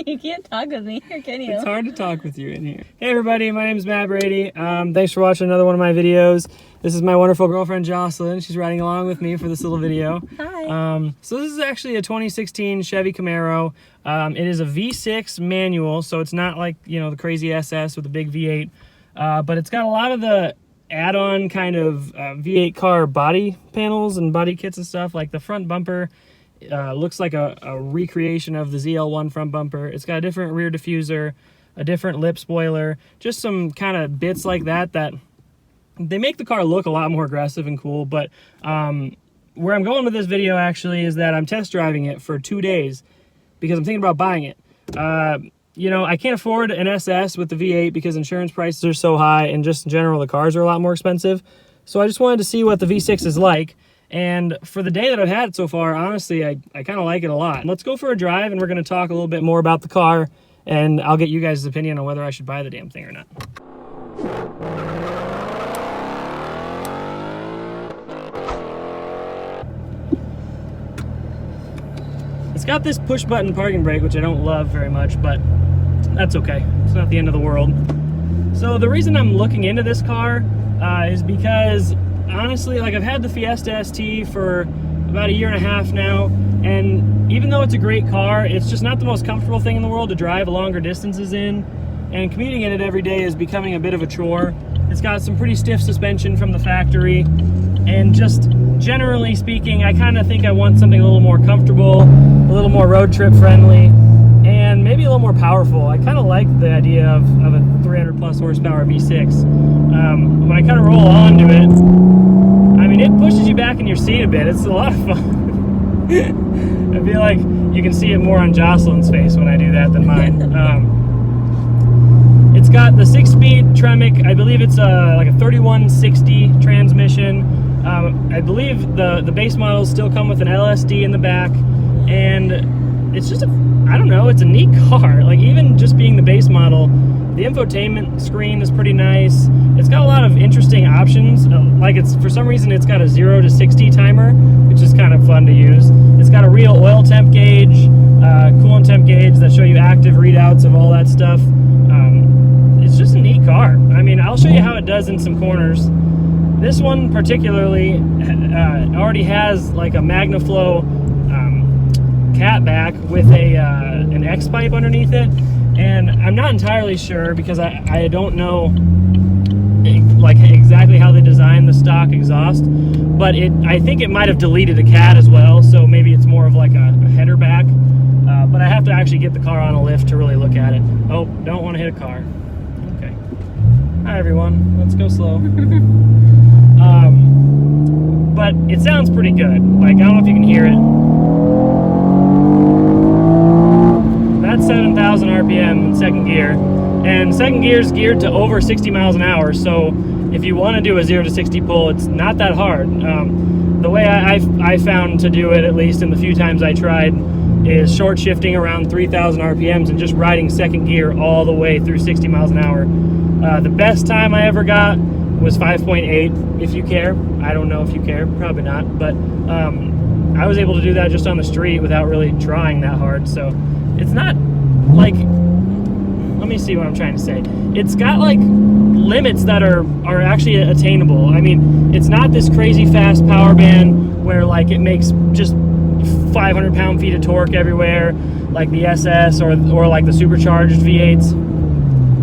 You can't talk with me here, can you? It's hard to talk with you in here. Hey everybody, my name is Matt Brady. Thanks for watching another one of my videos. This is my wonderful girlfriend Jocelyn. She's riding along with me for this little video. Hi. So this is actually a 2016 Chevy Camaro. It is a V6 manual, so it's not like, you know, the crazy SS with the big V8, but it's got a lot of the add-on kind of V8 car body panels and body kits and stuff. Like the front bumper looks like a recreation of the ZL1 front bumper. It's got a different rear diffuser, a different lip spoiler, just some kind of bits like that that they make the car look a lot more aggressive and cool. But where I'm going with this video actually is that I'm test driving it for 2 days because I'm thinking about buying it. You know, I can't afford an SS with the V8 because insurance prices are so high, and just in general, the cars are a lot more expensive. So I just wanted to see what the V6 is like. And for the day that I've had it so far, honestly, I kind of like it a lot. Let's go for a drive, and we're going to talk a little bit more about the car, and I'll get you guys' opinion on whether I should buy the damn thing or not. It's got this push-button parking brake, which I don't love very much, but that's okay. It's not the end of the world. So the reason I'm looking into this car is because, honestly, like, I've had the Fiesta ST for about 1.5 years now, and even though it's a great car, it's just not the most comfortable thing in the world to drive longer distances in, and commuting in it every day is becoming a bit of a chore. It's got some pretty stiff suspension from the factory, and just generally speaking, I kind of think I want something a little more comfortable, a little more road trip friendly, and maybe a little more powerful. I kind of like the idea of a 300 plus horsepower V6. When I kind of roll onto it, I mean, it pushes you back in your seat a bit. It's a lot of fun. I feel like you can see it more on Jocelyn's face when I do that than mine. It's got the 6-speed Tremec. I believe it's like a 3160 transmission. I believe the base models still come with an LSD in the back, and it's just I don't know, it's a neat car. Like, even just being the base model, the infotainment screen is pretty nice. It's got a lot of interesting options. Like, for some reason it's got a 0 to 60 timer, which is kind of fun to use. It's got a real oil temp gauge, coolant temp gauge that show you active readouts of all that stuff. It's just a neat car. I mean, I'll show you how it does in some corners. This one particularly already has like a MagnaFlow catback with an X pipe underneath it, and I'm not entirely sure because I don't know like exactly how they designed the stock exhaust, but I think it might have deleted a cat as well, so maybe it's more of like a header back. But I have to actually get the car on a lift to really look at it. Oh, don't want to hit a car. Okay. Hi everyone. Let's go slow. But it sounds pretty good. Like, I don't know if you can hear it. That's 7,000 RPM in second gear. And second gear is geared to over 60 miles an hour. So if you want to do a 0 to 60 pull, it's not that hard. The way I found to do it, at least in the few times I tried, is short shifting around 3,000 RPMs and just riding second gear all the way through 60 miles an hour. The best time I ever got was 5.8, if you care. I don't know if you care, probably not, but I was able to do that just on the street without really trying that hard. So it's not like, let me see what I'm trying to say. It's got like limits that are actually attainable. I mean, it's not this crazy fast power band where like it makes just 500 pound-feet of torque everywhere like the SS or like the supercharged V8s,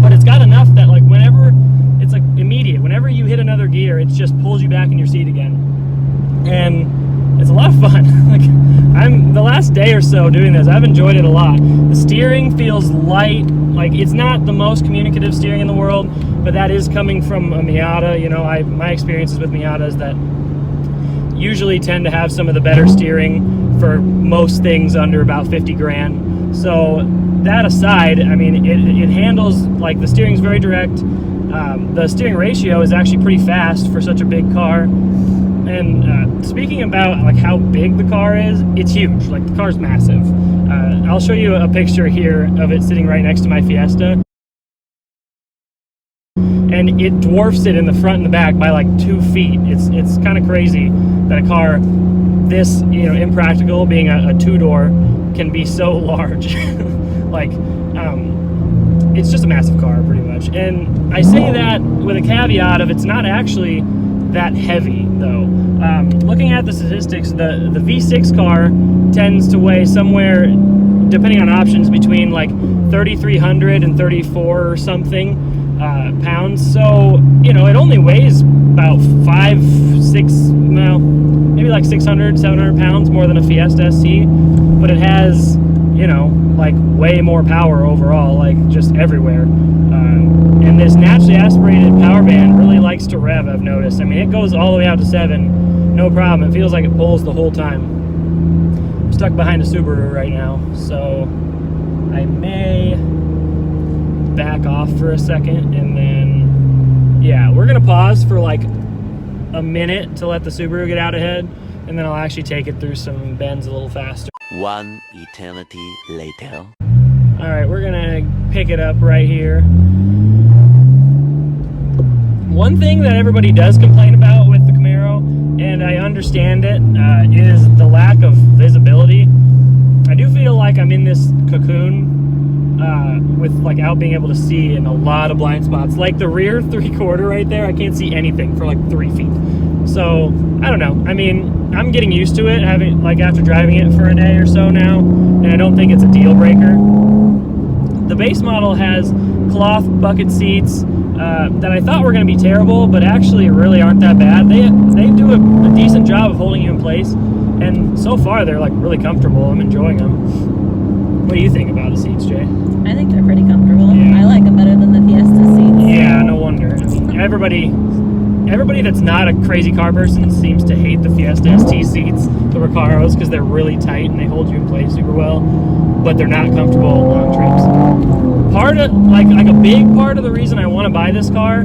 but it's got enough that like whenever it's like immediate, whenever you hit another gear, it just pulls you back in your seat again, and it's a lot of fun. Like, I'm the last day or so doing this, I've enjoyed it a lot. The steering feels light. Like, it's not the most communicative steering in the world, but that is coming from a Miata. You know, my experiences with Miatas that usually tend to have some of the better steering for most things under about 50 grand. So that aside, I mean, it handles, like, the steering's very direct. The steering ratio is actually pretty fast for such a big car. And speaking about like how big the car is, it's huge. Like, the car's massive. I'll show you a picture here of it sitting right next to my Fiesta. And it dwarfs it in the front and the back by like 2 feet. It's kind of crazy that a car this, you know, impractical, being a two-door, can be so large. Like, it's just a massive car, pretty much. And I say that with a caveat of it's not actually that heavy, though. Looking at the statistics, the V6 car tends to weigh somewhere, depending on options, between like 3,300 and 34 or something pounds. So, you know, it only weighs about maybe like 600, 700 pounds more than a Fiesta ST, but it has, you know, like way more power overall, like just everywhere. And this naturally aspirated power band really likes to rev, I've noticed. I mean, it goes all the way out to 7, no problem. It feels like it pulls the whole time. I'm stuck behind a Subaru right now, so I may back off for a second, and then, yeah, we're gonna pause for like a minute to let the Subaru get out ahead, and then I'll actually take it through some bends a little faster. One eternity later. All right, we're gonna pick it up right here. One thing that everybody does complain about with the Camaro, and I understand it, is the lack of visibility. I do feel like I'm in this cocoon with like out being able to see in a lot of blind spots. Like the rear 3/4 right there, I can't see anything for like 3 feet. So I don't know. I mean, I'm getting used to it, having like after driving it for a day or so now, and I don't think it's a deal breaker. The base model has cloth bucket seats that I thought were going to be terrible, but actually really aren't that bad. They do a decent job of holding you in place, and so far they're like really comfortable. I'm enjoying them. What do you think about the seats, Jay? I think they're pretty comfortable. Yeah. I like them better than the Fiesta seats. Yeah, no wonder. I mean, everybody that's not a crazy car person seems to hate the Fiesta ST seats, the Recaros, because they're really tight and they hold you in place super well, but they're not comfortable on long trips. Part of, like a big part of the reason I want to buy this car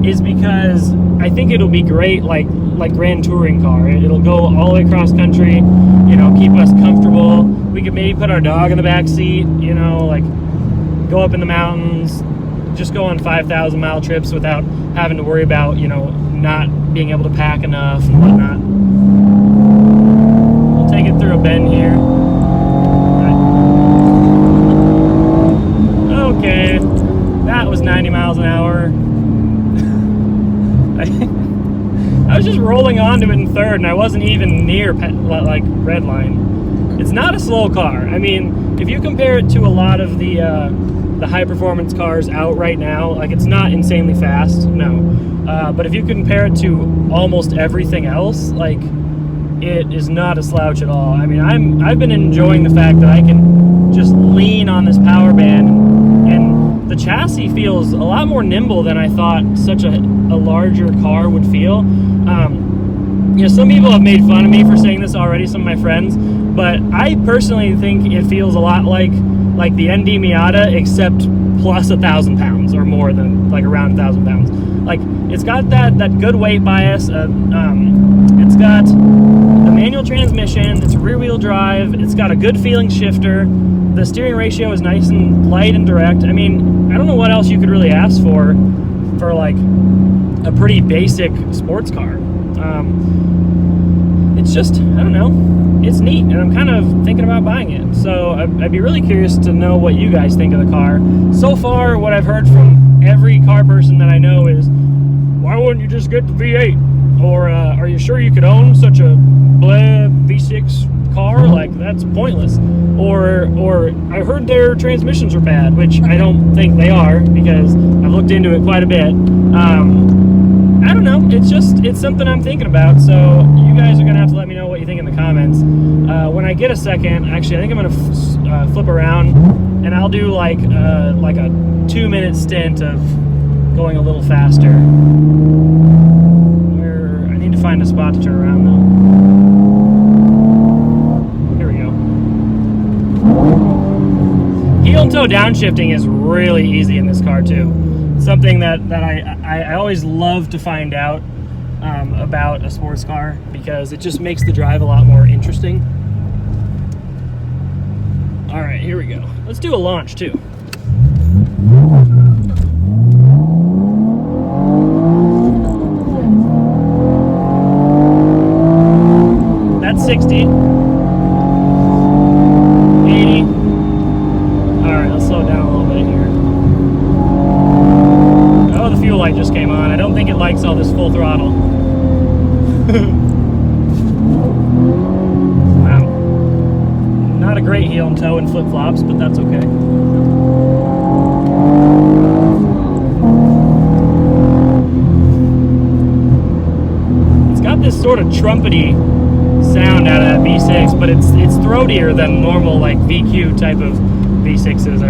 is because I think it'll be great, like grand touring car. It'll go all the way across country, you know, keep us comfortable. We could maybe put our dog in the back seat, you know, like go up in the mountains, just go on 5,000-mile trips without having to worry about, you know, not being able to pack enough and whatnot. We'll take it through a bend here. Okay, that was 90 miles an hour. I was just rolling onto it in third, and I wasn't even near like red line. It's not a slow car. I mean, if you compare it to a lot of the high performance cars out right now, like it's not insanely fast, no. But if you compare it to almost everything else, like it is not a slouch at all. I mean, I've been enjoying the fact that I can just lean on this power band, and the chassis feels a lot more nimble than I thought such a larger car would feel. You know, some people have made fun of me for saying this already, some of my friends, but I personally think it feels a lot like the ND Miata, except plus 1,000 pounds or more than, like around 1,000 pounds. Like, it's got that good weight bias. It's got the manual transmission. It's rear wheel drive. It's got a good feeling shifter. The steering ratio is nice and light and direct. I mean, I don't know what else you could really ask for like a pretty basic sports car. It's just, I don't know, it's neat, and I'm kind of thinking about buying it. So I'd be really curious to know what you guys think of the car. So far, what I've heard from every car person that I know is, why wouldn't you just get the V8? Or are you sure you could own such a blah V6 car? Like, that's pointless. Or I heard their transmissions are bad, which I don't think they are, because I've looked into it quite a bit. I don't know, it's something I'm thinking about, so you guys are gonna have to let me know what you think in the comments. When I get a second, actually I think I'm gonna flip around, and I'll do like a 2-minute stint of going a little faster. Where I need to find a spot to turn around though. Here we go. Heel and toe downshifting is really easy in this car too. Something that I always love to find out about a sports car, because it just makes the drive a lot more interesting. All right, here we go. Let's do a launch too. That's 60. 80. All a great heel and toe in flip-flops, but that's okay. It's got this sort of trumpety sound out of that V6, but it's throatier than normal like VQ type of V6s.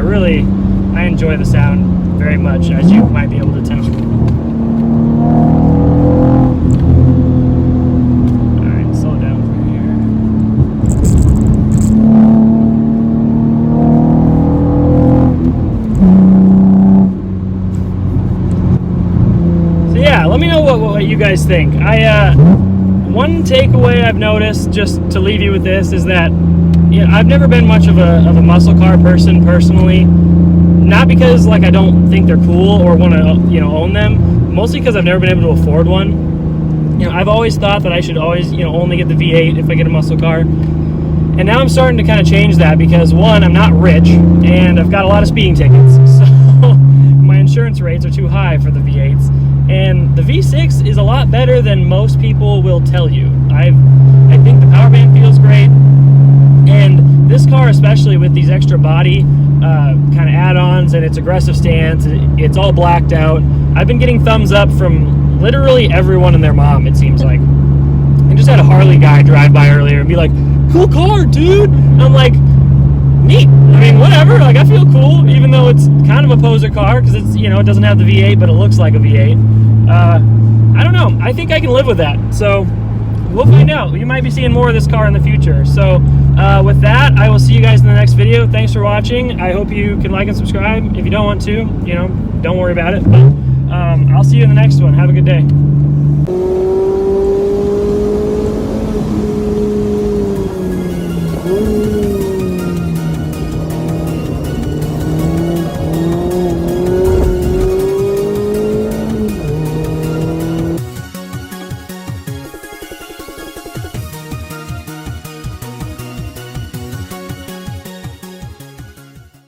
I enjoy the sound very much, as you might be able to tell. Alright, slow down from here. So yeah, let me know what you guys think. One takeaway I've noticed, just to leave you with this, is that I've never been much of a muscle car person personally. Not because like I don't think they're cool or want to own them, mostly because I've never been able to afford one. I've always thought that I should always only get the V8 if I get a muscle car. And now I'm starting to kind of change that because, one, I'm not rich and I've got a lot of speeding tickets, so my insurance rates are too high for the V8s. And the V6 is a lot better than most people will tell you. I think the power band feels great, and this car, especially with these extra body kind of add-ons and its aggressive stance, it's all blacked out. I've been getting thumbs up from literally everyone and their mom, it seems like. I just had a Harley guy drive by earlier and be like, "Cool car, dude." And I'm like, neat. I mean, whatever. Like, I feel cool, even though it's kind of a poser car because it's it doesn't have the V8, but it looks like a V8. I don't know. I think I can live with that. So we'll find out. You might be seeing more of this car in the future. So with that, I will see you guys in the next video. Thanks for watching. I hope you can like and subscribe. If you don't want to, don't worry about it. But I'll see you in the next one. Have a good day.